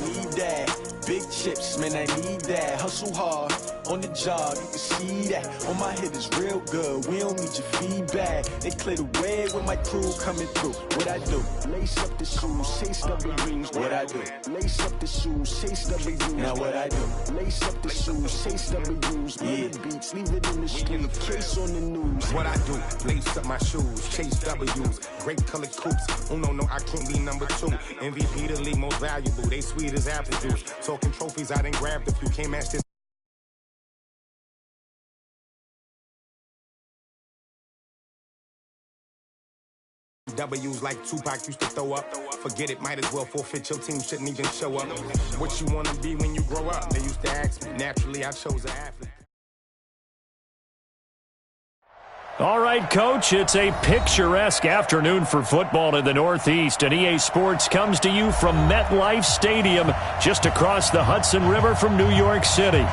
need that. Big chips, man, I need that. Hustle hard on the job, you can see that. On my head is real good, we don't need your feedback. They clear the way with my crew coming through. What I do? Lace up the shoes, chase W's. What I do? Lace up the shoes, chase W's. Now what I do? Lace up the shoes, chase W's. Yeah, beats, leave it in the street, case on the news. What I do? Lace up my shoes, chase W's. Great colored coops. Oh no, I can't be number 2. MVP the league most valuable. They sweet as apple juice. Talking trophies, I done grabbed a few. Can't match this. W's like Tupac used to throw up. Forget it, might as well forfeit. Your team shouldn't even show up. What you wanna be when you grow up? They used to ask me. Naturally, I chose an athlete. All right, Coach, it's a picturesque afternoon for football in the Northeast, and EA Sports comes to you from MetLife Stadium, just across the Hudson River from New York City.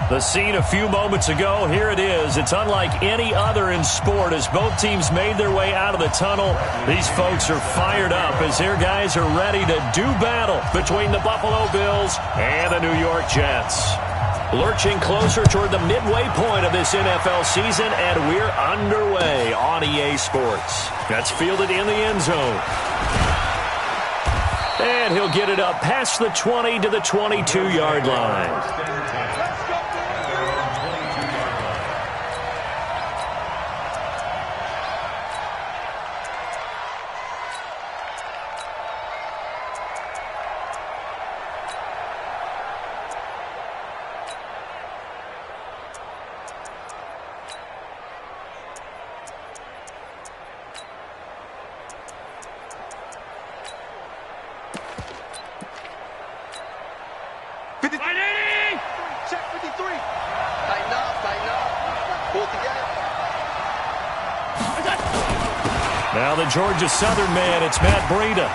The scene a few moments ago, here it is. It's unlike any other in sport as both teams made their way out of the tunnel. These folks are fired up as their guys are ready to do battle between the Buffalo Bills and the New York Jets. Lurching closer toward the midway point of this NFL season, and we're underway on EA Sports. That's fielded in the end zone. And he'll get it up past the 20 to the 22-yard line. Now the Georgia Southern man, it's Matt Breida.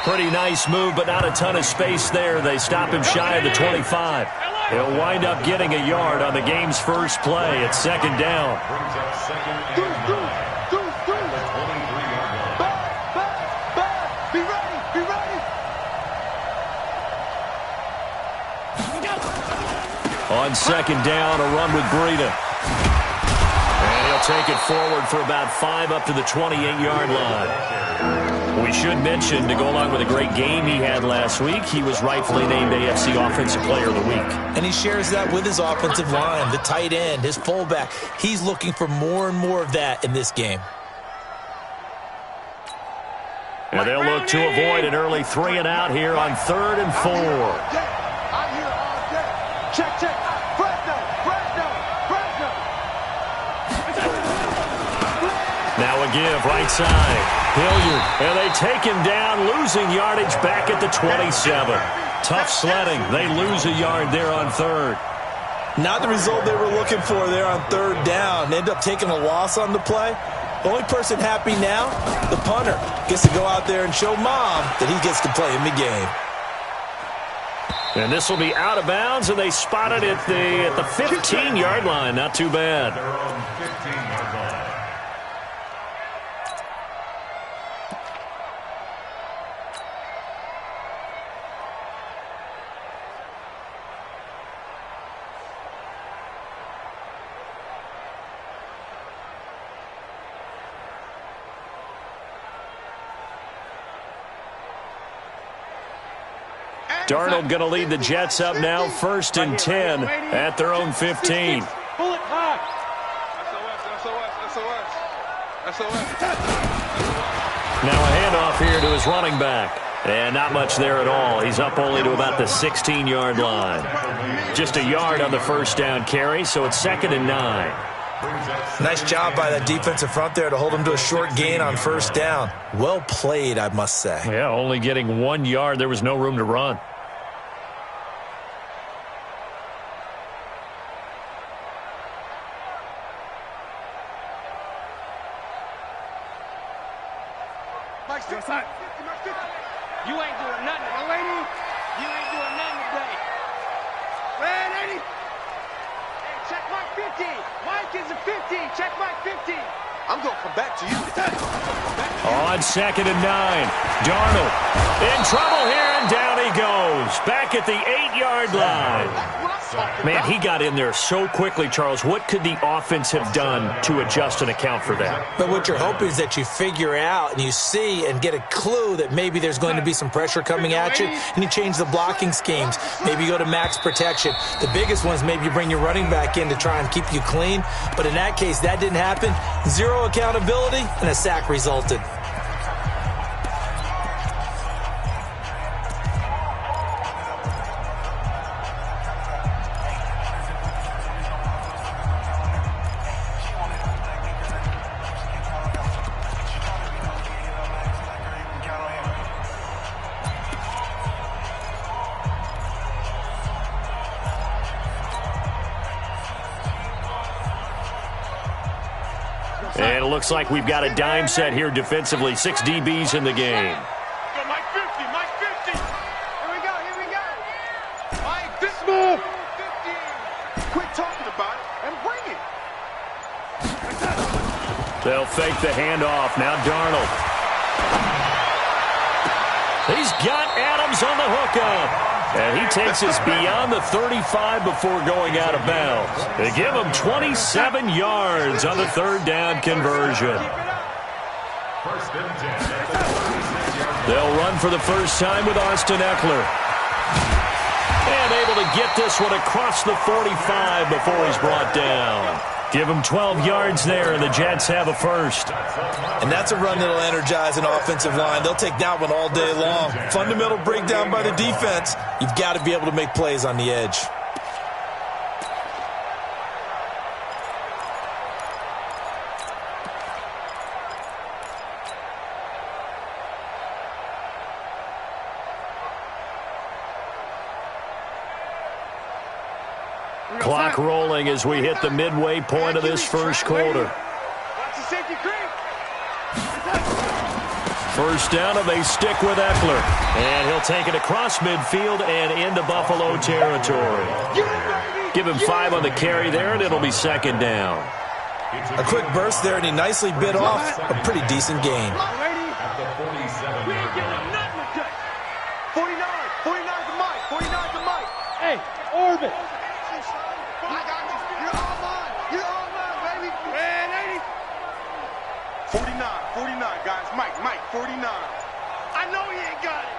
Pretty nice move, but not a ton of space there. They stop him shy of the 25. He'll wind up getting a yard on the game's first play. It's second down. On second down, a run with Breida. And he'll take it forward for about 5 up to the 28-yard line. We should mention, to go along with a great game he had last week, he was rightfully named AFC Offensive Player of the Week. And he shares that with his offensive line, the tight end, his fullback. He's looking for more and more of that in this game. And they'll look to avoid an early 3 and out here on 3rd and 4. Check. Now a give, right side. Hilliard, and they take him down, losing yardage back at the 27. Tough sledding. They lose a yard there on 3rd. Not the result they were looking for there on 3rd down. They end up taking a loss on the play. The only person happy now, the punter, gets to go out there and show Mom that he gets to play in the game. And this will be out of bounds, and they spot it at the 15-yard line. Not too bad. Darnold going to lead the Jets up now, 1st and 10 at their own 15. Now a handoff here to his running back. And not much there at all. He's up only to about the 16-yard line. Just a yard on the first down carry, so it's 2nd and 9. Nice job by that defensive front there to hold him to a short gain on 1st down. Well played, I must say. Yeah, only getting 1 yard. There was no room to run. You ain't doing nothing, no lady. You ain't doing nothing today. Red 80. Hey, check Mike 50. Mike is a 50. Check Mike 50. I'm going to come back to you. On 2nd and 9. Darnold in trouble here. And down he goes, back at the 8-yard line. Man, he got in there so quickly, Charles. What could the offense have done to adjust and account for that? But what you're hoping is that you figure out and you see and get a clue that maybe there's going to be some pressure coming at you, and you change the blocking schemes. Maybe you go to max protection. The biggest one is maybe you bring your running back in to try and keep you clean. But in that case, that didn't happen. Zero accountability, and a sack resulted. And it looks like we've got a dime set here defensively. 6 DBs in the game. Go, Mike 50, Mike 50. Here we go, here we go. Mike, this move. 50. Quit talking about it and bring it. They'll fake the handoff. Now Darnold. He's got Adams on the hookup. And he takes us beyond the 35 before going out of bounds. They give him 27 yards on the third down conversion. They'll run for the first time with Austin Eckler. And able to get this one across the 45 before he's brought down. Give him 12 yards there, and the Jets have a first. And that's a run that'll energize an offensive line. They'll take that one all day long. Fundamental breakdown by the defense. You've got to be able to make plays on the edge. Clock rolling as we hit the midway point of this first quarter. Watch the safety creep. First down, and they stick with Eckler. And he'll take it across midfield and into Buffalo territory. Give him 5 on the carry there, and it'll be second down. A quick burst there, and he nicely bit off a pretty decent gain. We ain't getting nothing today. 49 to Mike, 49 to Mike. Hey, orbit. You're all mine, baby. Man, 80. 49, guys. Mike, 49. I know he ain't got it.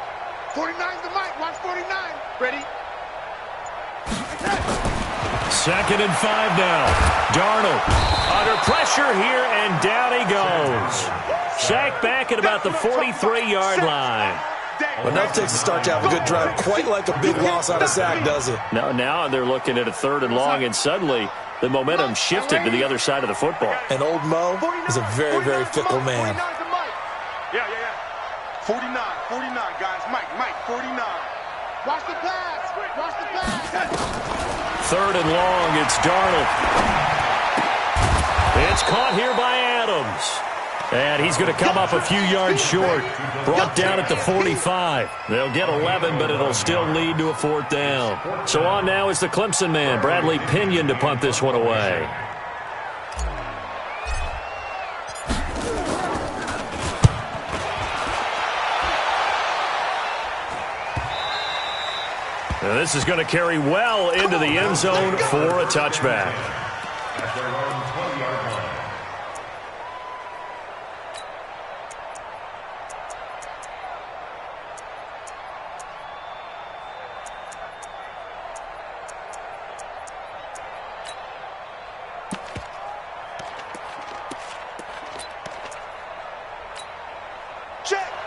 49's the Mike. Watch 49. Ready? Second and 5 now. Darnold under pressure here, and down he goes. Sacked back at about the 43-yard line. Enough takes to start to have a good drive. Quite like a big loss on a sack, does it? Now they're looking at a 3rd and long, and suddenly the momentum shifted to the other side of the football. And old Mo is a very, very fickle man. Yeah. 49, guys. Mike, 49. Watch the pass. Watch the pass. 3rd and long, it's Darnold. It's caught here by Adams. And he's going to come up a few yards short. Brought down at the 45. They'll get 11, but it'll still lead to a 4th down. So on now is the Clemson man, Bradley Pinion, to punt this one away. Now this is going to carry well into the end zone for a touchback.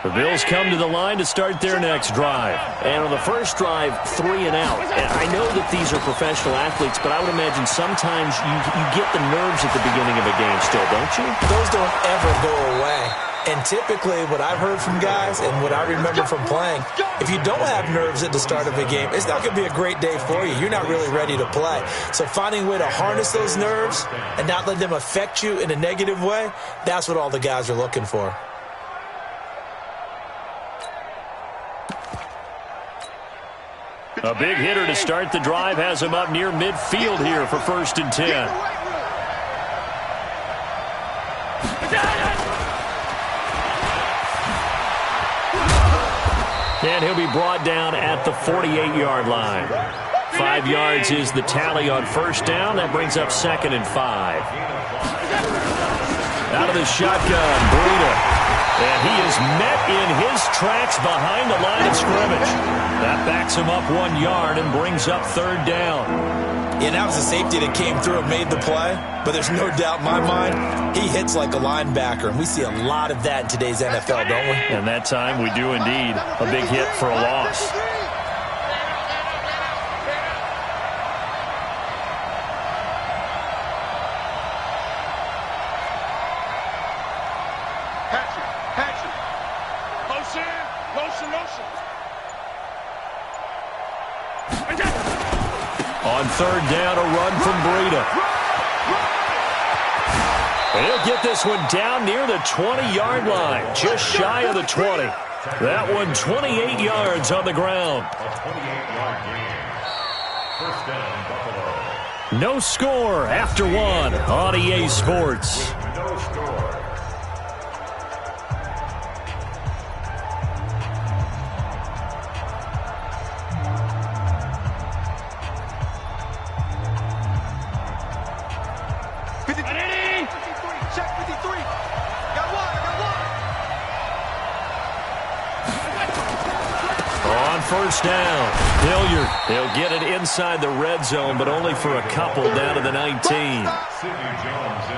The Bills come to the line to start their next drive. And on the first drive, 3 and out. And I know that these are professional athletes, but I would imagine sometimes you get the nerves at the beginning of a game still, don't you? Those don't ever go away. And typically what I've heard from guys and what I remember from playing, if you don't have nerves at the start of a game, it's not going to be a great day for you. You're not really ready to play. So finding a way to harness those nerves and not let them affect you in a negative way, that's what all the guys are looking for. A big hitter to start the drive has him up near midfield here for 1st and 10. And he'll be brought down at the 48-yard line. 5 yards is the tally on first down. That brings up 2nd and 5. Out of the shotgun, Breida. And he is met in his tracks behind the line of scrimmage. That backs him up 1 yard and brings up 3rd down. Yeah, that was a safety that came through and made the play. But there's no doubt in my mind, he hits like a linebacker. And we see a lot of that in today's NFL, don't we? And that time we do indeed. A big hit for a loss. On 3rd down, a run from Breida. He'll get this one down near the 20-yard line, just shy of the 20. That one 28 yards on the ground. No score after 1 on EA Sports. First down. Hilliard. He'll get it inside the red zone, but only for a couple down to the 19.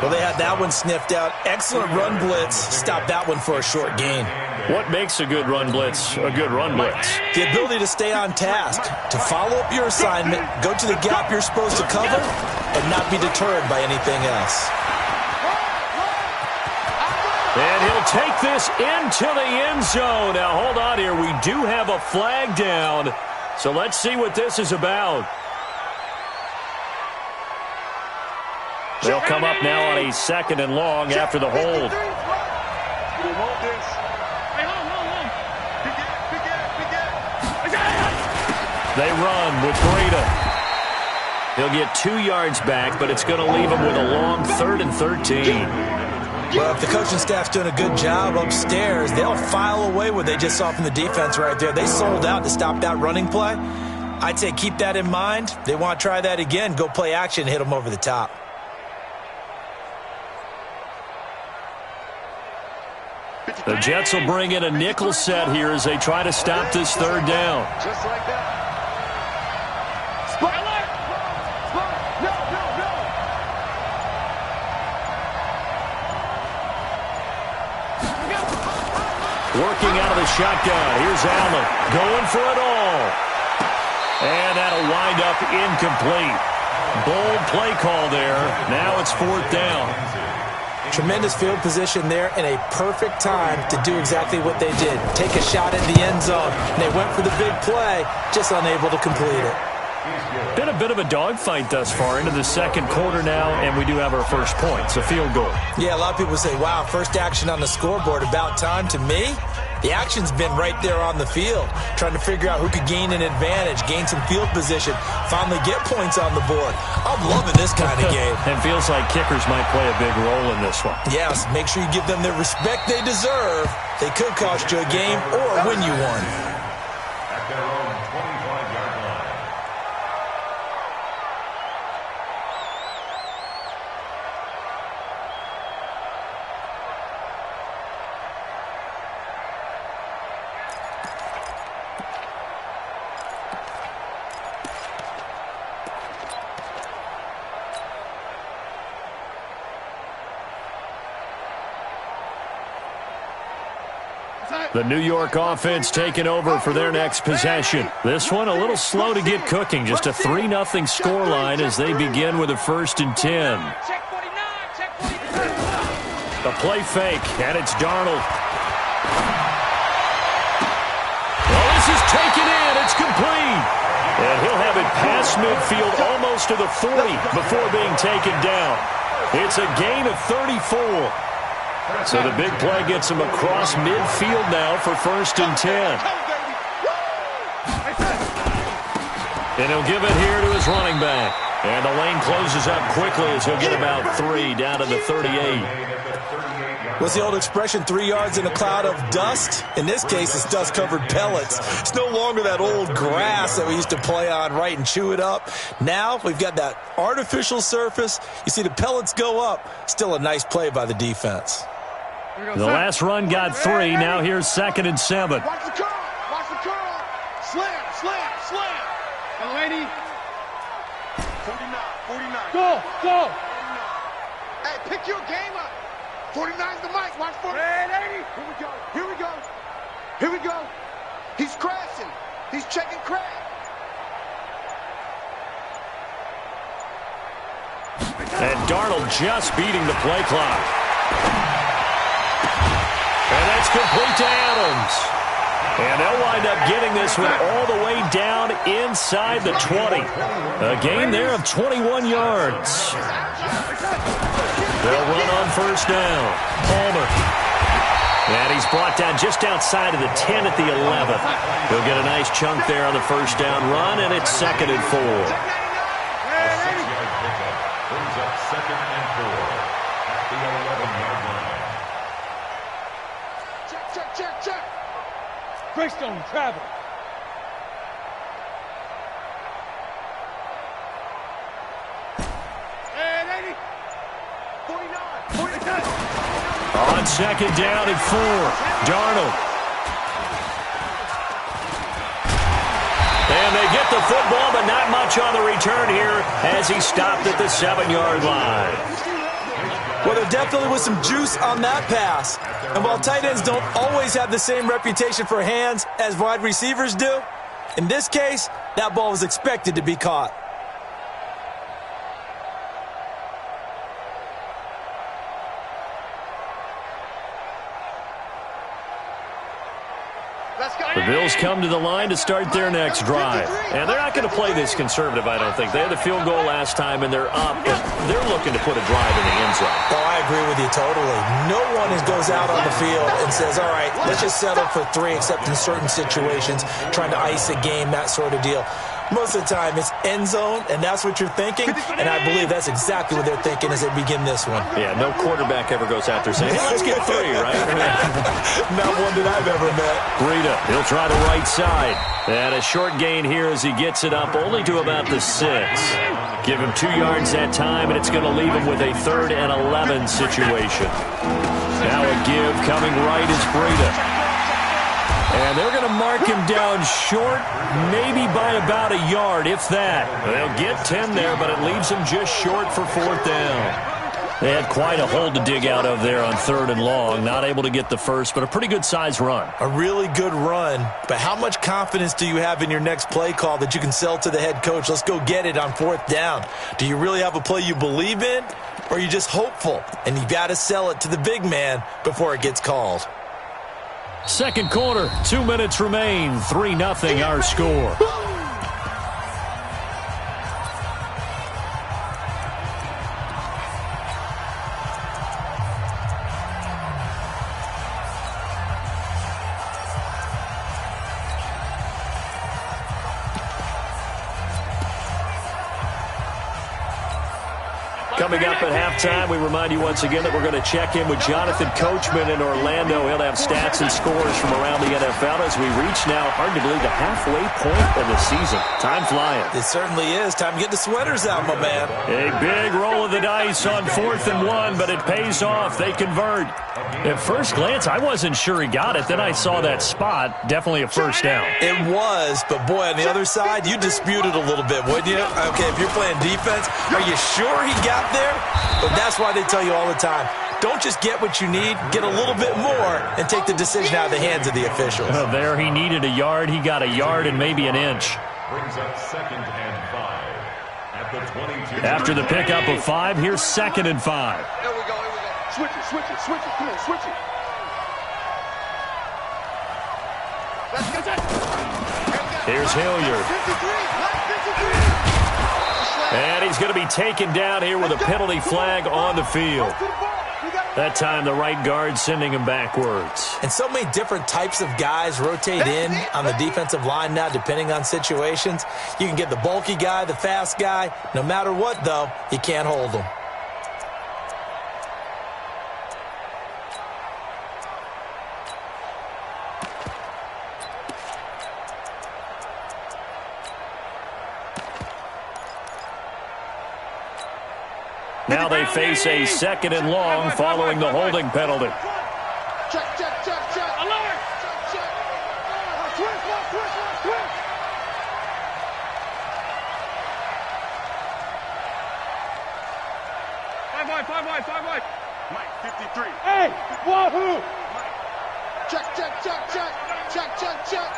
Well, they had that one sniffed out. Excellent run blitz. Stop that one for a short gain. What makes a good run blitz a good run blitz? The ability to stay on task, to follow up your assignment, go to the gap you're supposed to cover, and not be deterred by anything else. And he'll take this into the end zone. Now, hold on here. We do have a flag down. So let's see what this is about. They'll come up now on a 2nd and long after the hold. They run with Breida. He'll get 2 yards back, but it's going to leave him with a long 3rd and 13. Well, if the coaching staff's doing a good job upstairs, they'll file away what they just saw from the defense right there. They sold out to stop that running play. I'd say keep that in mind. They want to try that again. Go play action, hit them over the top. The Jets will bring in a nickel set here as they try to stop this 3rd down. Just like that. Working out of the shotgun. Here's Allen going for it all. And that'll wind up incomplete. Bold play call there. Now it's 4th down. Tremendous field position there and a perfect time to do exactly what they did. Take a shot at the end zone. And they went for the big play, just unable to complete it. Been a bit of a dogfight thus far into the 2nd quarter now, and we do have our first points, a field goal. Yeah, a lot of people say, wow, first action on the scoreboard, about time. To me, the action's been right there on the field, trying to figure out who could gain an advantage, gain some field position, finally get points on the board. I'm loving this kind of game. And feels like kickers might play a big role in this one. Yes, make sure you give them the respect they deserve. They could cost you a game or win you one. At their own 25-yard line. The New York offense taking over for their next possession. This one a little slow to get cooking. Just a 3-0 scoreline as they begin with a 1st and 10. The play fake, and it's Darnold. Well, this is taken in. It's complete. And he'll have it past midfield almost to the 40 before being taken down. It's a gain of 34. So the big play gets him across midfield now for 1st and 10. And he'll give it here to his running back. And the lane closes up quickly as he'll get about 3 down to the 38. What's the old expression, 3 yards in a cloud of dust? In this case, it's dust-covered pellets. It's no longer that old grass that we used to play on, right, and chew it up. Now we've got that artificial surface. You see the pellets go up. Still a nice play by the defense. The last run got 3. Now here's 2nd and 7. Watch the curl. Watch the curl. Slam, slam, slam. And lady. 49. Go. Hey, pick your game up. 49's the mic. Watch for it. Here we go. He's crashing. He's checking crash. And Darnold just beating the play clock. And that's complete to Adams. And they'll wind up getting this one all the way down inside the 20. A gain there of 21 yards. They'll run on first down. Palmer. And he's brought down just outside of the 10 at the 11. He'll get a nice chunk there on the first down run, and it's 2nd and 4. Brings up 2nd and 4 at the 11-yard line. Check. Greystone, travel. And 80. 49. On 2nd down and 4. Darnold. And they get the football, but not much on the return here as he stopped at the 7-yard line. Well, there definitely was some juice on that pass. And while tight ends don't always have the same reputation for hands as wide receivers do, in this case, that ball was expected to be caught. The Bills come to the line to start their next drive. And they're not going to play this conservative, I don't think. They had the field goal last time, and they're up. But they're looking to put a drive in the end zone. Oh, I agree with you totally. No one goes out on the field and says, all right, let's just settle for 3, except in certain situations, trying to ice a game, that sort of deal. Most of the time, it's end zone, and that's what you're thinking. And I believe that's exactly what they're thinking as they begin this one. Yeah, no quarterback ever goes out there saying, hey, let's get 3, right? Not one that I've ever met. Breida, he'll try the right side. And a short gain here as he gets it up only to about the 6. Give him 2 yards that time, and it's going to leave him with a 3rd and 11 situation. Now a give coming right is Breida. And they're going to mark him down short, maybe by about a yard, if that. They'll get 10 there, but it leaves them just short for 4th down. They had quite a hole to dig out of there on 3rd and long. Not able to get the first, but a pretty good-sized run. A really good run, but how much confidence do you have in your next play call that you can sell to the head coach? Let's go get it on 4th down. Do you really have a play you believe in, or are you just hopeful? And you got to sell it to the big man before it gets called. Second quarter, 2 minutes remain. 3-0 our score. Coming up at halftime, we remind you once again that we're going to check in with Jonathan Coachman in Orlando. He'll have stats and scores from around the NFL as we reach now, hard to believe, the halfway point of the season. Time flying. It certainly is. Time to get the sweaters out, my man. A big roll of the dice on 4th and 1, but it pays off. They convert. At first glance, I wasn't sure he got it. Then I saw that spot. Definitely a first down. It was, but boy, on the other side, you disputed a little bit, wouldn't you? Okay, if you're playing defense, are you sure he got there? But that's why they tell you all the time, don't just get what you need, get a little bit more, and take the decision out of the hands of the officials. Well, there he needed a yard. He got a yard and maybe an inch. Brings up 2nd and 5 at the 22. After the pickup of 5, here's 2nd and 5. Here we go. Switch it. Come on, switch it. Let's get that. Here's Hilliard. 53. And he's going to be taken down here with a penalty flag on the field. We got That time the right guard sending him backwards. And so many different types of guys rotate in on the defensive line now, depending on situations. You can get the bulky guy, the fast guy. No matter what, though, you can't hold them. Now they face a 2nd and long following the holding penalty. Check, check, check, check. Alert! Check, check. Twist, twist. Five wide. Mike, 53. Hey, wahoo! Check, check, check, check. Check, check, check.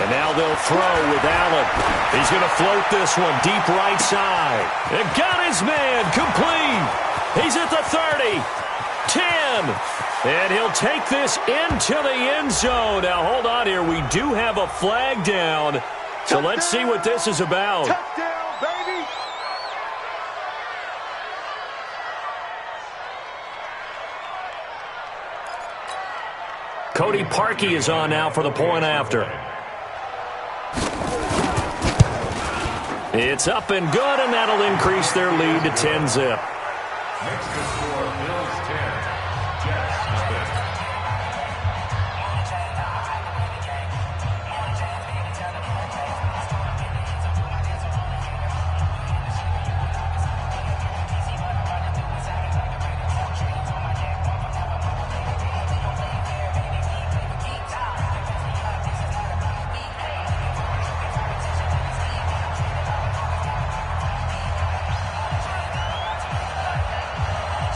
And now they'll throw with Allen. He's going to float this one deep right side. And got his man complete. He's at the 30, 10. And he'll take this into the end zone. Now, hold on here. We do have a flag down. So let's see what this is about. Touchdown, baby. Cody Parkey is on now for the point after. It's up and good, and that'll increase their lead to 10-zip. Next to score, Bills 10, Jets nothing.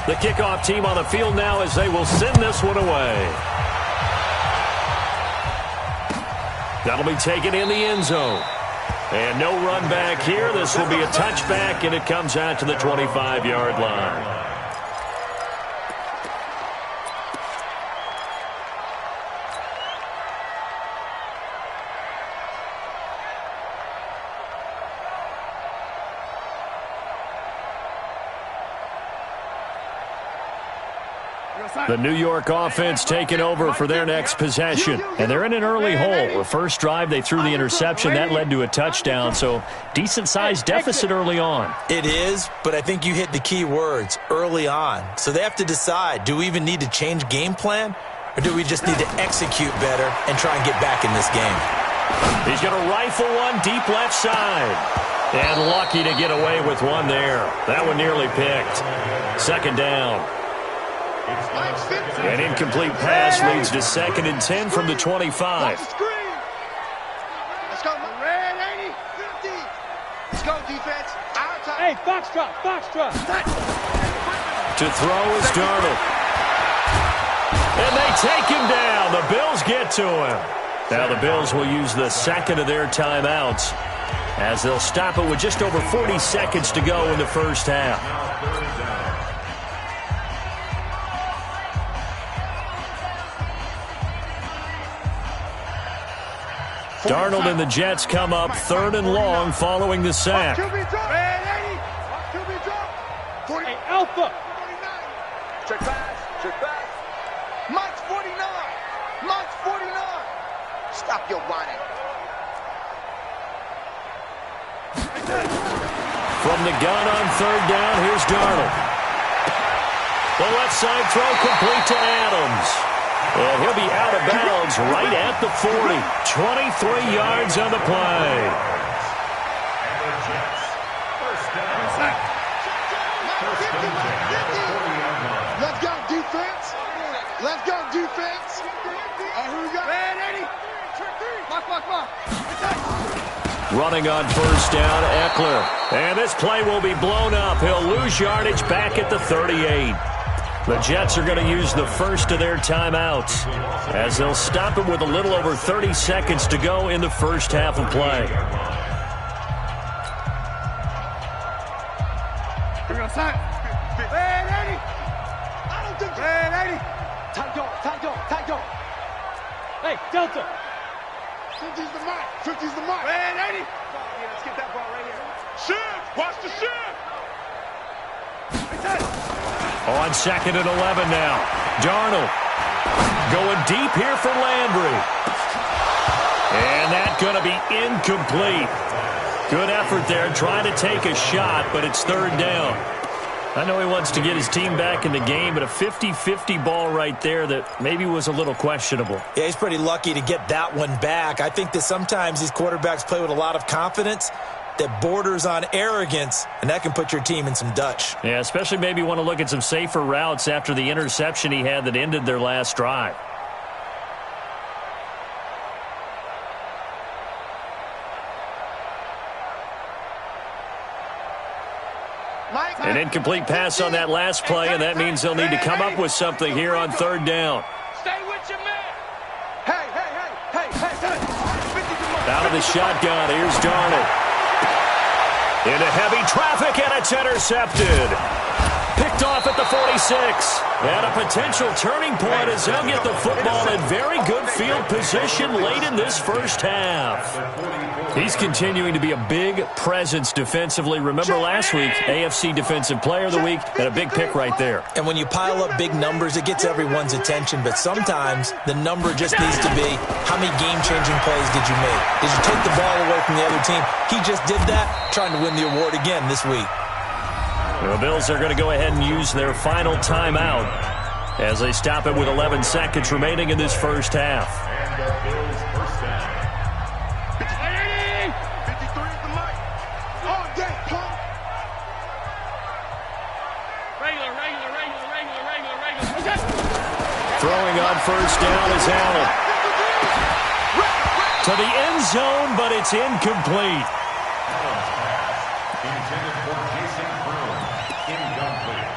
The kickoff team on the field now as they will send this one away. That'll be taken in the end zone. And no run back here. This will be a touchback, and it comes out to the 25-yard line. The New York offense taking over for their next possession. And they're in an early hole. The first drive, they threw the interception. That led to a touchdown. So decent-sized deficit early on. It is, but I think you hit the key words, early on. So they have to decide, do we even need to change game plan? Or do we just need to execute better and try and get back in this game? He's going to rifle one deep left side. And lucky to get away with one there. That one nearly picked. 2nd down. An incomplete pass leads to 2nd and 10 from the 25. Let's go, red 80, 50. Let's go, defense. Hey, foxtrot. To throw is Darnold. And they take him down. The Bills get to him. Now the Bills will use the 2nd of their timeouts as they'll stop it with just over 40 seconds to go in the first half. Darnold and the Jets come up 3rd and long following the sack. Red 80. Hey, Alpha. Check pass. Mike's 49. Stop your whining. From the gun on 3rd down, here's Darnold. The left side throw complete to Adams. And he'll be out of bounds right at the 40. 23 yards on the play. Let's go, defense. And who we got? Red 80. Mark. Running on 1st down, Eckler. And this play will be blown up. He'll lose yardage back at the 38. The Jets are going to use the 1st of their timeouts as they'll stop it with a little over 30 seconds to go in the first half of play. Here we go, side. Red 80. I don't think Red 80. Tight dog. Hey, Delta. 50's the mark. Red 80. Yeah, let's get that ball right here. Shift. Watch the shift. On 2nd and 11 now. Darnold going deep here for Landry. And that's going to be incomplete. Good effort there, trying to take a shot, but it's 3rd down. I know he wants to get his team back in the game, but a 50-50 ball right there that maybe was a little questionable. Yeah, he's pretty lucky to get that one back. I think that sometimes these quarterbacks play with a lot of confidence that borders on arrogance, and that can put your team in some Dutch. Yeah, especially maybe want to look at some safer routes after the interception he had that ended their last drive. An incomplete pass on that last play, and that means they'll need to come up with something here on 3rd down. Stay with your man. Hey. Out of the shotgun, here's Darnold. Into heavy traffic, and it's intercepted. Picked off at the 46. And a potential turning point as they'll get the football in very good field position late in this first half. He's continuing to be a big presence defensively. Remember last week, AFC Defensive Player of the Week, and a big pick right there. And when you pile up big numbers, it gets everyone's attention. But sometimes the number just needs to be, how many game-changing plays did you make? Did you take the ball away from the other team? He just did that, trying to win the award again this week. The Bills are going to go ahead and use their final timeout as they stop it with 11 seconds remaining in this first half. And the Bills first down. 53 at the mic. All day, punk. Regular. Throwing on first down is Allen. To the end zone, but it's incomplete. Intended for Jason Brown. Incomplete.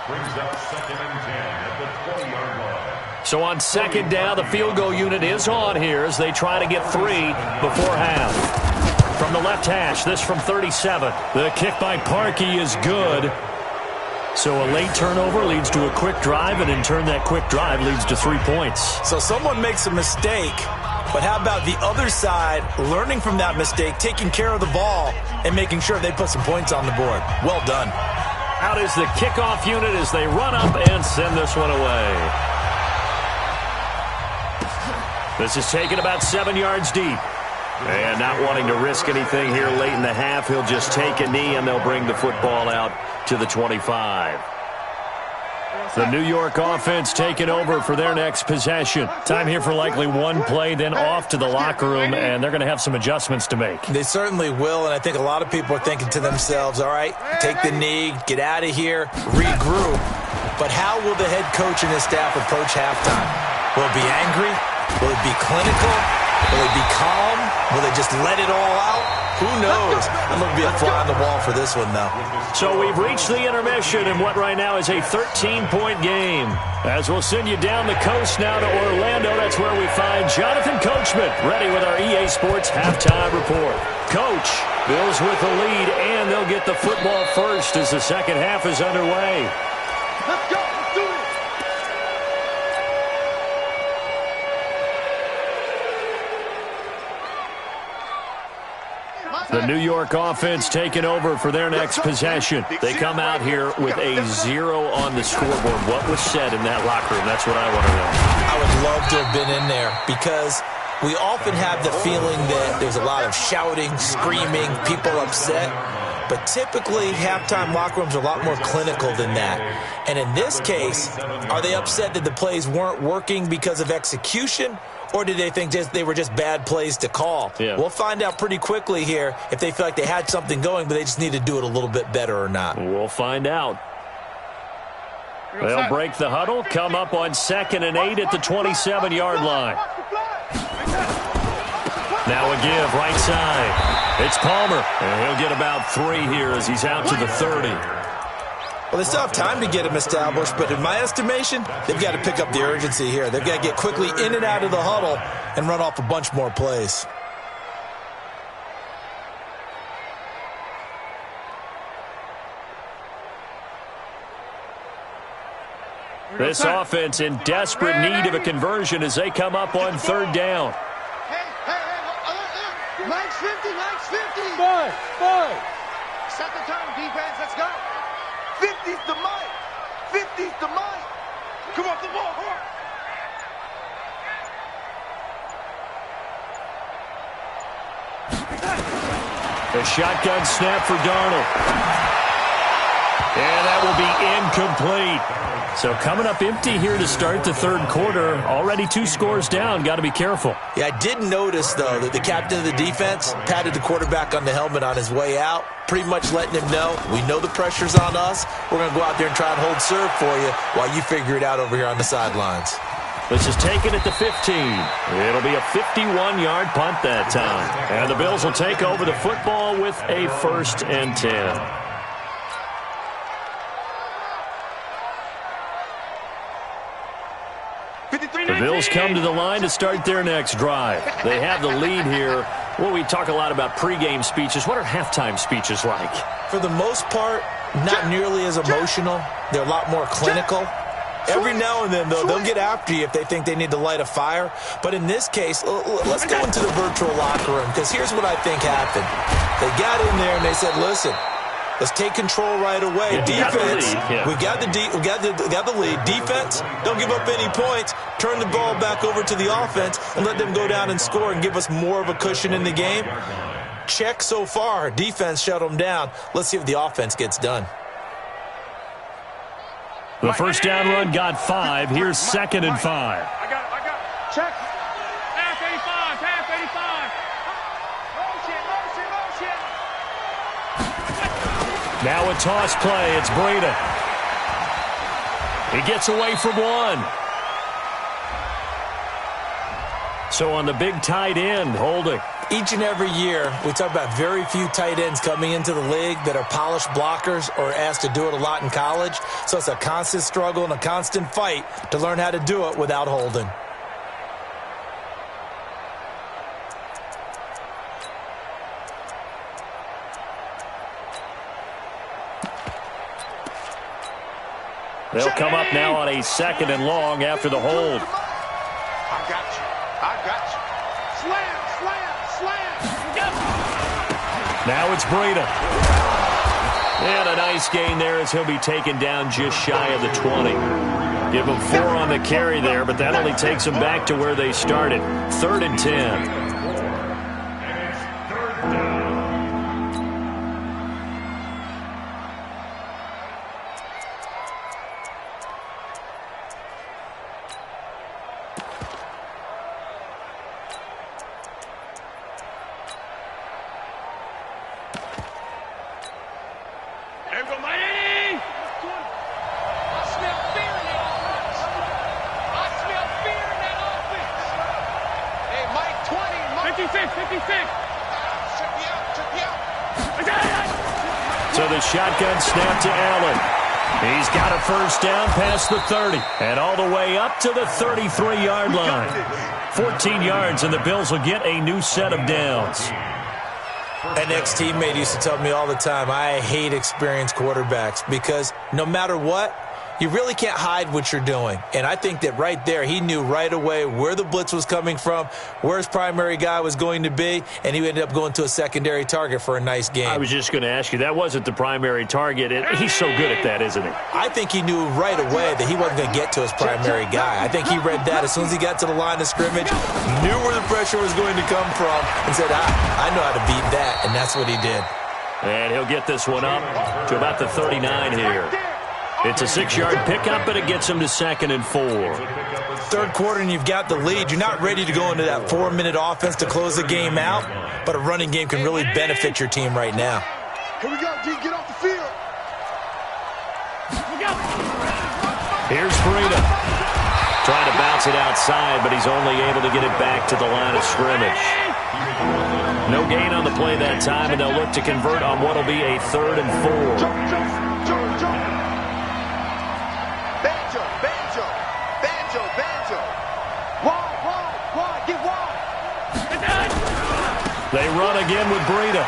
Brings up 2nd and 10 at the 20-yard line. So on 2nd down, the field goal unit is on here as they try to get 3 before half. From the left hash, this from 37. The kick by Parkey is good. So a late turnover leads to a quick drive, and in turn that quick drive leads to 3 points. So someone makes a mistake, but how about the other side learning from that mistake, taking care of the ball, and making sure they put some points on the board? Well done. Out is the kickoff unit as they run up and send this one away. This is taken about 7 yards deep. And not wanting to risk anything here late in the half, he'll just take a knee and they'll bring the football out to the 25. The New York offense taking over for their next possession. Time here for likely one play, then off to the locker room, and they're going to have some adjustments to make. They certainly will, and I think a lot of people are thinking to themselves, all right, take the knee, get out of here, regroup. But how will the head coach and his staff approach halftime? Will it be angry? Will it be clinical? Will it be calm? Will they just let it all out? Who knows? I'm going to be a fly on the wall for this one, though. So we've reached the intermission in what right now is a 13-point game. As we'll send you down the coast now to Orlando, that's where we find Jonathan Coachman ready with our EA Sports Halftime Report. Coach, Bills with the lead, and they'll get the football first as the second half is underway. Let's go. Let's do it. The New York offense taking over for their next possession. They come out here with a 0 on the scoreboard. What was said in that locker room? That's what I want to know. I would love to have been in there because we often have the feeling that there's a lot of shouting, screaming, people upset. But typically, halftime locker rooms are a lot more clinical than that. And in this case, are they upset that the plays weren't working because of execution? Or did they think they were just bad plays to call? Yeah. We'll find out pretty quickly here if they feel like they had something going, but they just need to do it a little bit better or not. We'll find out. They'll break the huddle, come up on 2nd and 8 at the 27-yard line. Now a give, right side. It's Palmer, and he'll get about 3 here as he's out to the 30. Well, they still have time to get him established, but in my estimation, they've got to pick up the urgency here. They've got to get quickly in and out of the huddle and run off a bunch more plays. This offense in desperate need of a conversion as they come up on 3rd down. Hey, Mike's 50, Mike's 50. Five. Set the tone, defense, let's go. 50's the mic. 50's the mic. Come off the ball hard. A shotgun snap for Darnold. And that will be incomplete. So coming up empty here to start the third quarter. Already 2 scores down. Got to be careful. Yeah, I did notice, though, that the captain of the defense patted the quarterback on the helmet on his way out, pretty much letting him know, we know the pressure's on us. We're going to go out there and try and hold serve for you while you figure it out over here on the sidelines. This is taken at the 15. It'll be a 51-yard punt that time. And the Bills will take over the football with a 1st and 10. The Bills come to the line to start their next drive. They have the lead here. Well, we talk a lot about pregame speeches. What are halftime speeches like? For the most part, not nearly as emotional. They're a lot more clinical. Every now and then, though, they'll get after you if they think they need to light a fire. But in this case, let's go into the virtual locker room, because here's what I think happened. They got in there and they said, listen, let's take control right away. Defense, we got the lead. Defense, don't give up any points. Turn the ball back over to the offense and let them go down and score and give us more of a cushion in the game. Check so far. Defense shut them down. Let's see if the offense gets done. The first down run got 5. Here's 2nd and 5. I got it. Check. Half 85. Now a toss play. It's Breida. He gets away from one. So on the big tight end, holding. Each and every year, we talk about very few tight ends coming into the league that are polished blockers or asked to do it a lot in college. So it's a constant struggle and a constant fight to learn how to do it without holding. They'll come up now on a 2nd and long after the hold. I got you. Slam. Now it's Breida. And a nice gain there as he'll be taken down just shy of the 20. Give him 4 on the carry there, but that only takes them back to where they started. 3rd and 10. So the shotgun snap to Allen. He's got a first down past the 30 and all the way up to the 33-yard line. 14 yards, and the Bills will get a new set of downs. An ex-teammate used to tell me all the time, I hate experienced quarterbacks because no matter what, you really can't hide what you're doing. And I think that right there, he knew right away where the blitz was coming from, where his primary guy was going to be, and he ended up going to a secondary target for a nice game. I was just going to ask you, that wasn't the primary target. He's so good at that, isn't he? I think he knew right away that he wasn't going to get to his primary guy. I think he read that as soon as he got to the line of scrimmage, knew where the pressure was going to come from, and said, I know how to beat that, and that's what he did. And he'll get this one up to about the 39 here. It's a 6-yard pickup, but it gets him to 2nd and 4. Third quarter, and you've got the lead. You're not ready to go into that 4-minute offense to close the game out, but a running game can really benefit your team right now. Here we go, D. Get off the field. Here's Breida. Trying to bounce it outside, but he's only able to get it back to the line of scrimmage. No gain on the play that time, and they'll look to convert on what will be a 3rd and 4. They run again with Breida.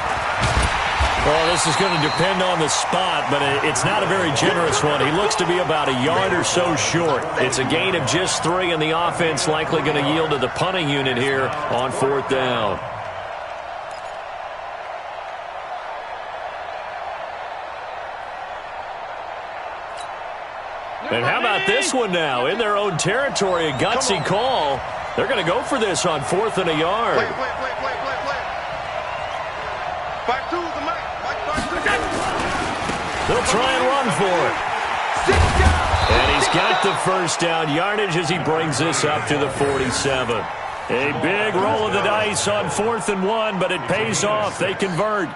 Well, this is going to depend on the spot, but it's not a very generous one. He looks to be about a yard or so short. It's a gain of just 3, and the offense likely going to yield to the punting unit here on 4th down. And how about this one now? In their own territory, a gutsy call. They're going to go for this on 4th and a yard. Play. 5-2, the Mike. They'll try and run for it. And he's got the first down yardage as he brings this up to the 47. A big roll of the dice on 4th and 1, but it pays off. They convert.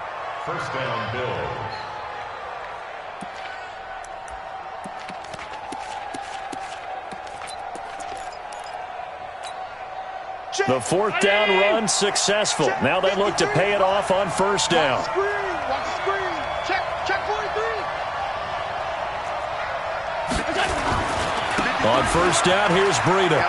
First down, Bills. The 4th down run successful. Now they look to pay it off on 1st down. Watch the screen. Check 43. On 1st down, here's Breida.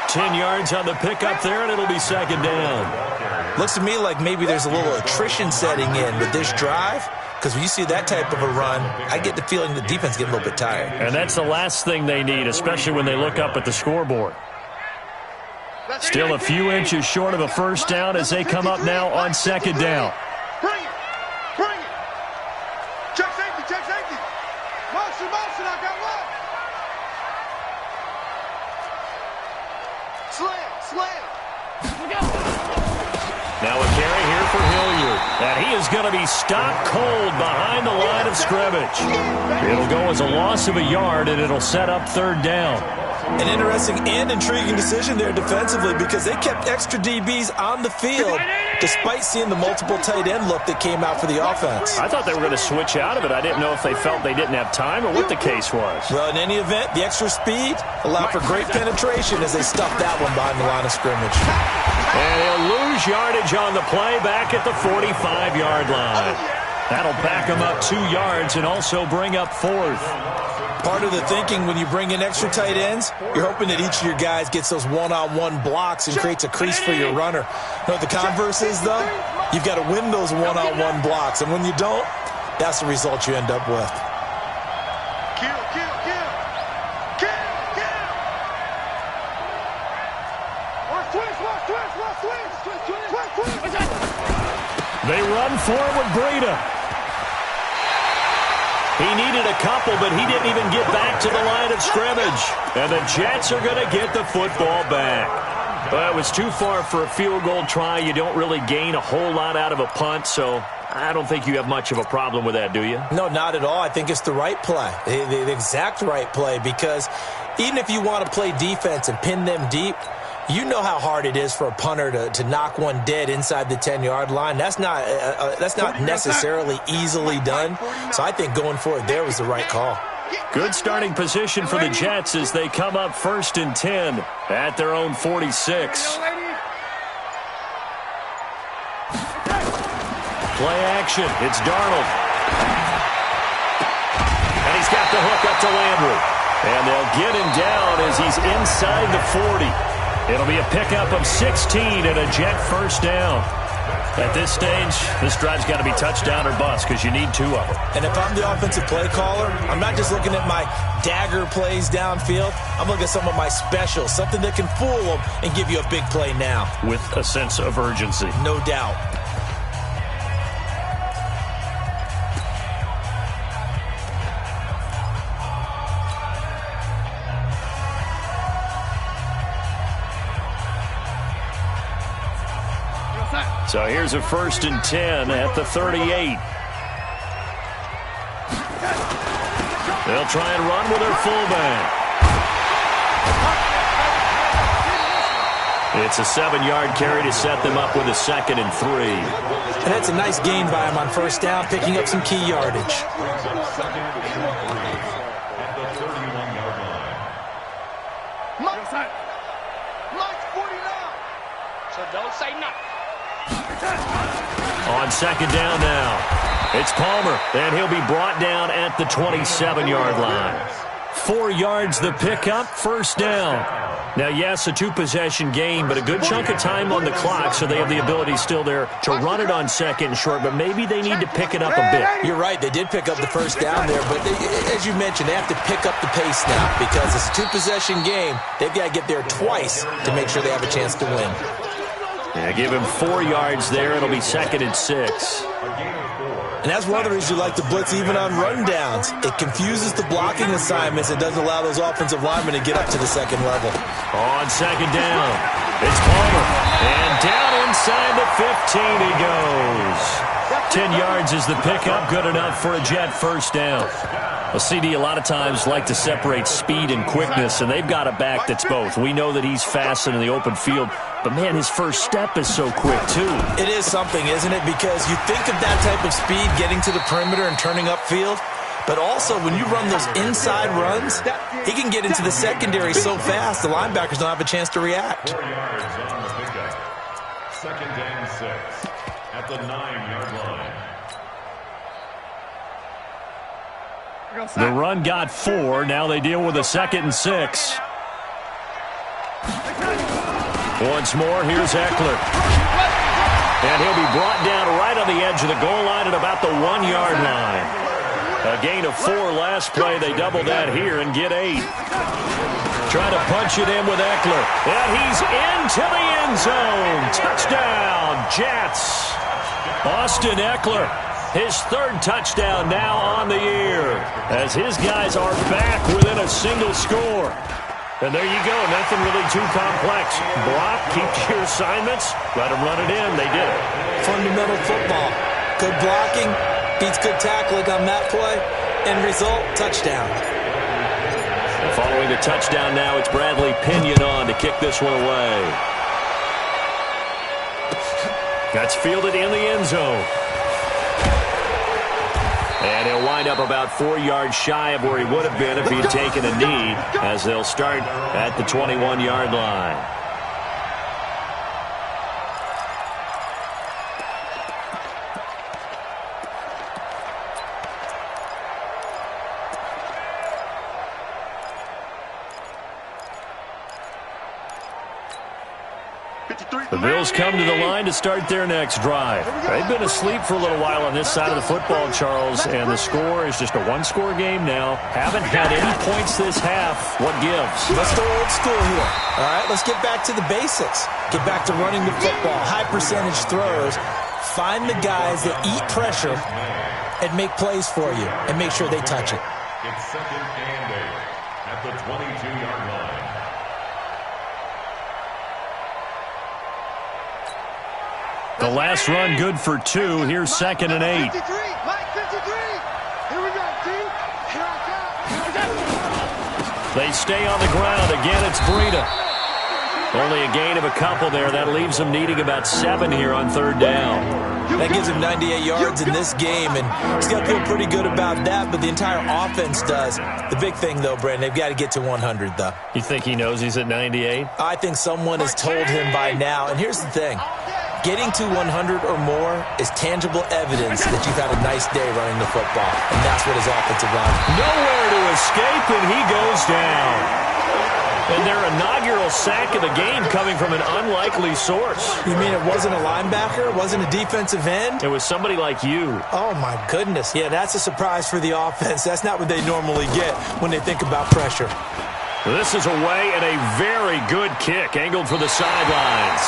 10 yards on the pickup there, and it'll be 2nd down. Looks to me like maybe there's a little attrition setting in with this drive, because when you see that type of a run, I get the feeling the defense getting a little bit tired. And that's the last thing they need, especially when they look up at the scoreboard. Still a few inches short of a 1st down as they come up now on 2nd down. Bring it. Check safety. Motion, I got one. Slam. Now a carry here for Hilliard. And he is going to be stopped cold behind the line of scrimmage. It'll go as a loss of a yard, and it'll set up 3rd down. An interesting and intriguing decision there defensively, because they kept extra DBs on the field despite seeing the multiple tight end look that came out for the offense. I thought they were going to switch out of it. I didn't know if they felt they didn't have time or what the case was. Well, in any event, the extra speed allowed for great penetration as they stuffed that one behind the line of scrimmage. And he'll lose yardage on the play back at the 45-yard line. That'll back him up 2 yards and also bring up 4th. Part of the thinking when you bring in extra tight ends, you're hoping that each of your guys gets those one-on-one blocks and creates a crease for your runner. You know what the converse is, though? You've got to win those one-on-one blocks, and when you don't, that's the result you end up with. Kill. They run forward, Breida. He needed a couple, but he didn't even get back to the line of scrimmage. And the Jets are going to get the football back. But it was too far for a field goal try. You don't really gain a whole lot out of a punt, so I don't think you have much of a problem with that, do you? No, not at all. I think it's the right play, the exact right play, because even if you want to play defense and pin them deep, you know how hard it is for a punter to knock one dead inside the 10-yard line. That's not necessarily easily done. So I think going for it there was the right call. Good starting position for the Jets as they come up 1st and 10 at their own 46. Play action. It's Darnold. And he's got the hook up to Landry. And they'll get him down as he's inside the 40. It'll be a pickup of 16 and a Jet 1st down. At this stage, this drive's got to be touchdown or bust because you need 2 of them. And if I'm the offensive play caller, I'm not just looking at my dagger plays downfield. I'm looking at some of my specials, something that can fool them and give you a big play now. With a sense of urgency. No doubt. So here's a 1st and 10 at the 38. They'll try and run with their fullback. It's a 7-yard carry to set them up with a 2nd and 3. And that's a nice gain by him on 1st down, picking up some key yardage. At the 31-yard line. Mike's 49. So don't say nothing. On 2nd down now, it's Palmer, and he'll be brought down at the 27-yard line. 4 yards the pickup, 1st down. Now, yes, a 2-possession game, but a good chunk of time on the clock, so they have the ability still there to run it on 2nd and short, but maybe they need to pick it up a bit. You're right, they did pick up the 1st down there, but as you mentioned, they have to pick up the pace now because it's a 2-possession game. They've got to get there twice to make sure they have a chance to win. Yeah, give him 4 yards there. It'll be 2nd and 6. And that's one of the reasons you like to blitz even on rundowns. It confuses the blocking assignments. It doesn't allow those offensive linemen to get up to the second level. On second down, it's Palmer. And down inside the 15 he goes. 10 yards is the pickup, good enough for a Jet first down. A CD a lot of times like to separate speed and quickness, and they've got a back that's both. We know that he's fast in the open field, but, man, his first step is so quick, too. It is something, isn't it? Because you think of that type of speed getting to the perimeter and turning upfield, but also when you run those inside runs, he can get into the secondary so fast the linebackers don't have a chance to react. 4 yards on the pickup. Second and 6 at the 9-yard line. The run got 4. Now they deal with a 2nd and 6. Once more, here's Eckler. And he'll be brought down right on the edge of the goal line at about the 1-yard line. A gain of 4 last play. They double that here and get 8. Trying to punch it in with Eckler. And he's into the end zone. Touchdown, Jets. Austin Eckler, his 3rd touchdown now on the year, as his guys are back within a single score. And there you go, nothing really too complex. Block, keep to your assignments, let them run it in. They did it. Fundamental football. Good blocking, beats good tackling on that play. End result, touchdown. Following the touchdown now, it's Bradley Pinion on to kick this one away. That's fielded in the end zone. And he'll wind up about 4 yards shy of where he would have been if he'd taken a knee, as they'll start at the 21-yard line. The Bills come to the line to start their next drive. They've been asleep for a little while on this side of the football, Charles, and the score is just a one-score game now. Haven't had any points this half. What gives? Let's go old school here. All right, let's get back to the basics. Get back to running the football, high-percentage throws. Find the guys that eat pressure and make plays for you and make sure they touch it. It's 2nd and 8 at the 22-yard line. The last run good for 2. Here's 2nd and 8. Mike 53. Here we go, team. Here I come. They stay on the ground. Again, it's Breida. Only a gain of a couple there. That leaves them needing about 7 here on 3rd down. That gives him 98 yards in this game, and he's got to feel pretty good about that, but the entire offense does. The big thing, though, Brandon, they've got to get to 100, though. You think he knows he's at 98? I think someone has told him by now, and here's the thing. Getting to 100 or more is tangible evidence that you've had a nice day running the football, and that's what his offensive line. Nowhere to escape, and he goes down. And their inaugural sack of the game coming from an unlikely source. You mean it wasn't a linebacker? It wasn't a defensive end? It was somebody like you. Oh, my goodness. Yeah, that's a surprise for the offense. That's not what they normally get when they think about pressure. This is away and a very good kick, angled for the sidelines.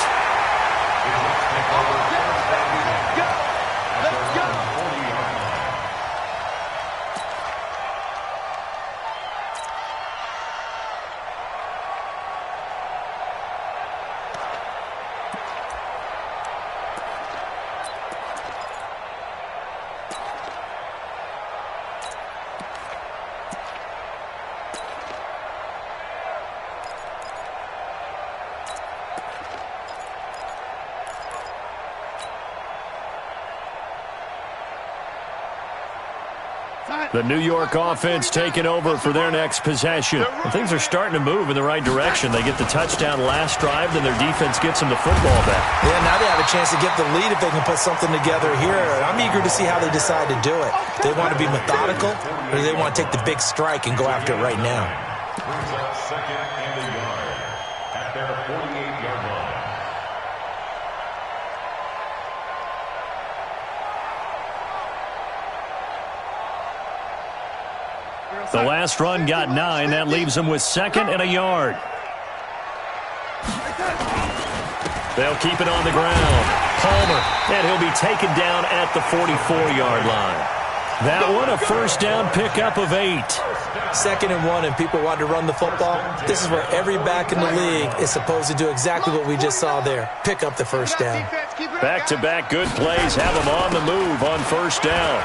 The New York offense taking over for their next possession. And things are starting to move in the right direction. They get the touchdown last drive, then their defense gets them the football back. Yeah, now they have a chance to get the lead if they can put something together here. I'm eager to see how they decide to do it. Do they want to be methodical, or do they want to take the big strike and go after it right now? Brings up 2nd and a yard at their 48-yard line. The last run got 9. That leaves them with 2nd and a yard. They'll keep it on the ground. Palmer, and he'll be taken down at the 44-yard line. That one, a first down pickup of 8. 2nd and 1, and people want to run the football. This is where every back in the league is supposed to do exactly what we just saw there. Pick up the first down. Back-to-back good plays have him on the move on first down.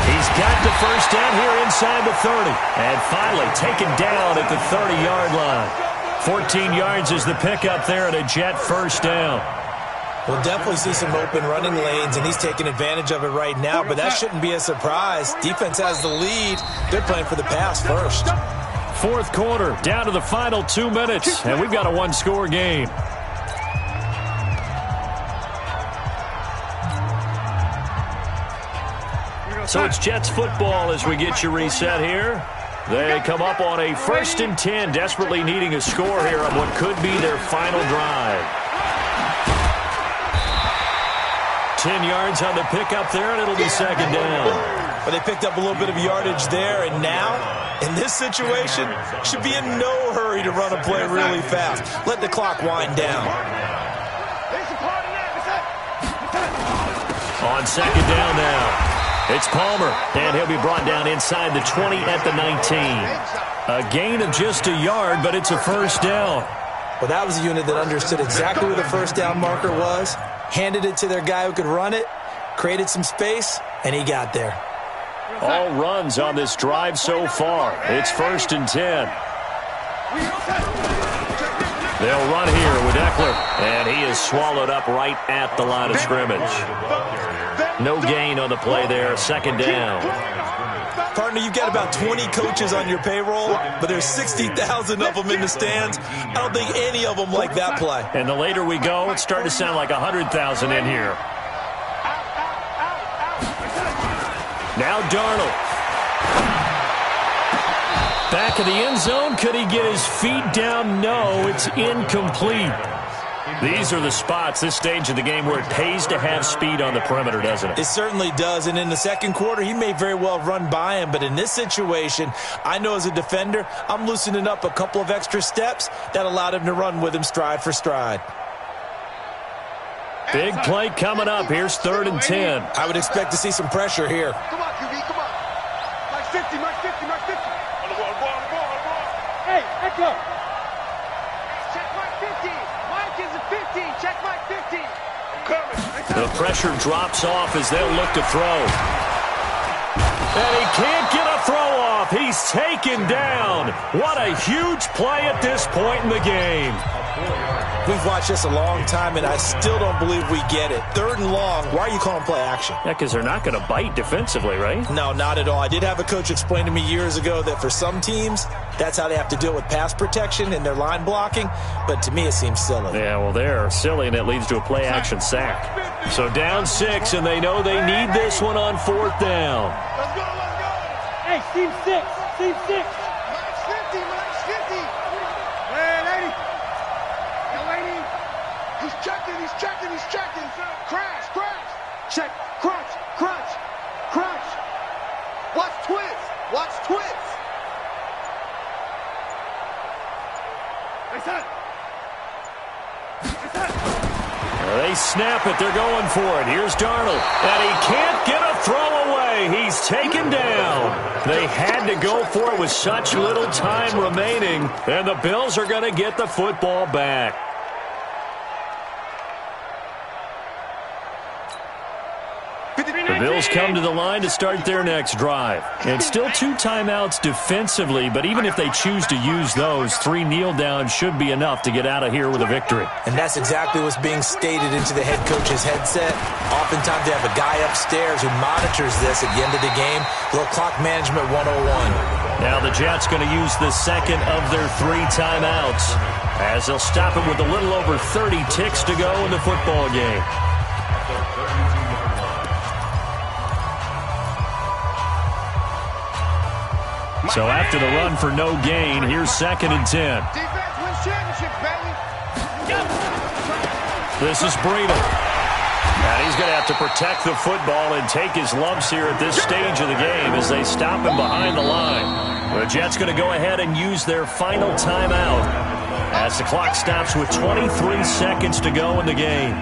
He's got the first down here inside the 30. And finally taken down at the 30-yard line. 14 yards is the pickup there at a Jet first down. We'll definitely see some open running lanes, and he's taking advantage of it right now, but that shouldn't be a surprise. Defense has the lead. They're playing for the pass first. 4th quarter, down to the final 2 minutes, and we've got a one-score game. So it's Jets football as we get you reset here. They come up on a 1st and 10, desperately needing a score here on what could be their final drive. 10 yards on the pickup there, and it'll be 2nd down. But they picked up a little bit of yardage there, and now, in this situation, should be in no hurry to run a play really fast. Let the clock wind down. On 2nd down now, it's Palmer, and he'll be brought down inside the 20 at the 19. A gain of just a yard, but it's a first down. Well, that was a unit that understood exactly where the first down marker was, handed it to their guy who could run it, created some space, and he got there. All runs on this drive so far. It's 1st and 10. They'll run here with Eckler, and he is swallowed up right at the line of scrimmage. No gain on the play there, 2nd down. Partner, you've got about 20 coaches on your payroll, but there's 60,000 of them in the stands. I don't think any of them like that play. And the later we go, it's starting to sound like 100,000 in here. Now Darnold. Back of the end zone. Could he get his feet down? No, it's incomplete. These are the spots, this stage of the game, where it pays to have speed on the perimeter, doesn't it? It certainly does, and in the 2nd quarter, he may very well run by him, but in this situation, I know as a defender, I'm loosening up a couple of extra steps that allowed him to run with him stride for stride. Big play coming up. Here's 3rd and 10. I would expect to see some pressure here. Come on, QB, come on. Mark 50, Mark 50, Mark 50. On the ball. Hey, Echo. Check Mark 50. Mike is a 50. Check Mark 50. I'm coming. The pressure drops off as they'll look to throw. And he can't get a throw off. He's taken down. What a huge play at this point in the game. We've watched this a long time, and I still don't believe we get it. 3rd and long, why are you calling play action? Yeah, because they're not going to bite defensively, right? No, not at all. I did have a coach explain to me years ago that for some teams, that's how they have to deal with pass protection and their line blocking, but to me it seems silly. Yeah, well, they're silly, and it leads to a play action sack. So down 6, and they know they need this one on 4th down. Let's go. Hey, team 6. Team 6. Mark's 50. Hey, lady. He's checking. Crash. Check. Crunch. Watch twist. They snap it. They're going for it. Here's Darnold. And he can't get a throw away. He's taken down. They had to go for it with such little time remaining. And the Bills are going to get the football back. The Bills come to the line to start their next drive. And still 2 timeouts defensively, but even if they choose to use those, 3 kneel downs should be enough to get out of here with a victory. And that's exactly what's being stated into the head coach's headset. Oftentimes they have a guy upstairs who monitors this at the end of the game. Little clock management 101. Now the Jets going to use the 2nd of their 3 timeouts, as they'll stop it with a little over 30 ticks to go in the football game. So after the run for no gain, here's 2nd and 10. Defense wins championships, baby. This is Breida. And he's going to have to protect the football and take his lumps here at this stage of the game as they stop him behind the line. The Jets going to go ahead and use their final timeout as the clock stops with 23 seconds to go in the game.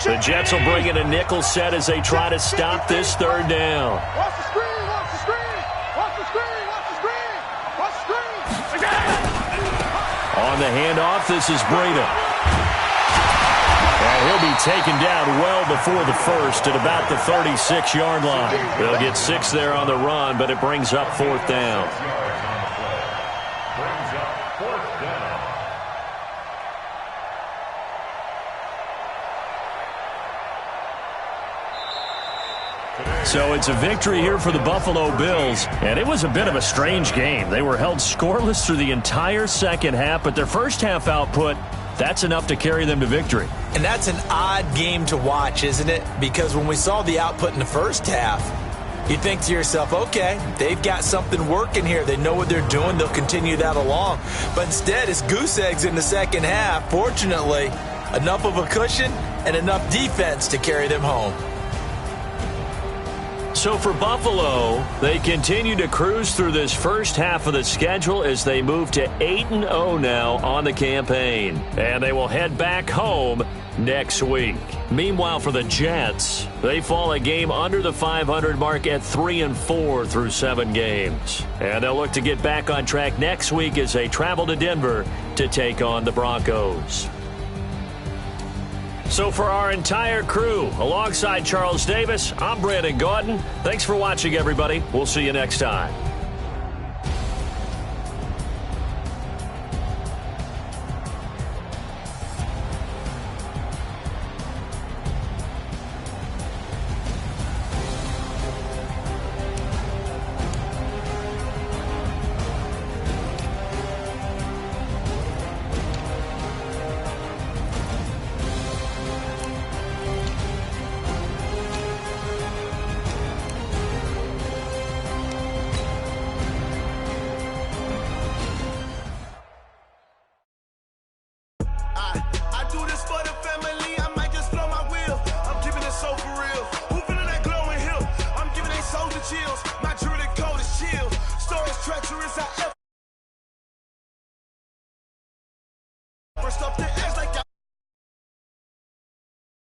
The Jets will bring in a nickel set as they try to stop this third down. Watch the screen, watch the screen, watch the screen, watch the screen, watch the screen. On the handoff, this is Breda. And he'll be taken down well before the first at about the 36-yard line. They'll get 6 there on the run, but it brings up 4th down. Brings up 4th down. So it's a victory here for the Buffalo Bills, and it was a bit of a strange game. They were held scoreless through the entire second half, but their first half output, that's enough to carry them to victory. And that's an odd game to watch, isn't it? Because when we saw the output in the first half, you think to yourself, okay, they've got something working here. They know what they're doing. They'll continue that along. But instead, it's goose eggs in the second half. Fortunately, enough of a cushion and enough defense to carry them home. So for Buffalo, they continue to cruise through this first half of the schedule as they move to 8-0 now on the campaign. And they will head back home next week. Meanwhile, for the Jets, they fall a game under the 500 mark at 3-4 through 7 games. And they'll look to get back on track next week as they travel to Denver to take on the Broncos. So for our entire crew, alongside Charles Davis, I'm Brandon Gaudin. Thanks for watching, everybody. We'll see you next time. My jewelry coat is chill. Storage treacherous,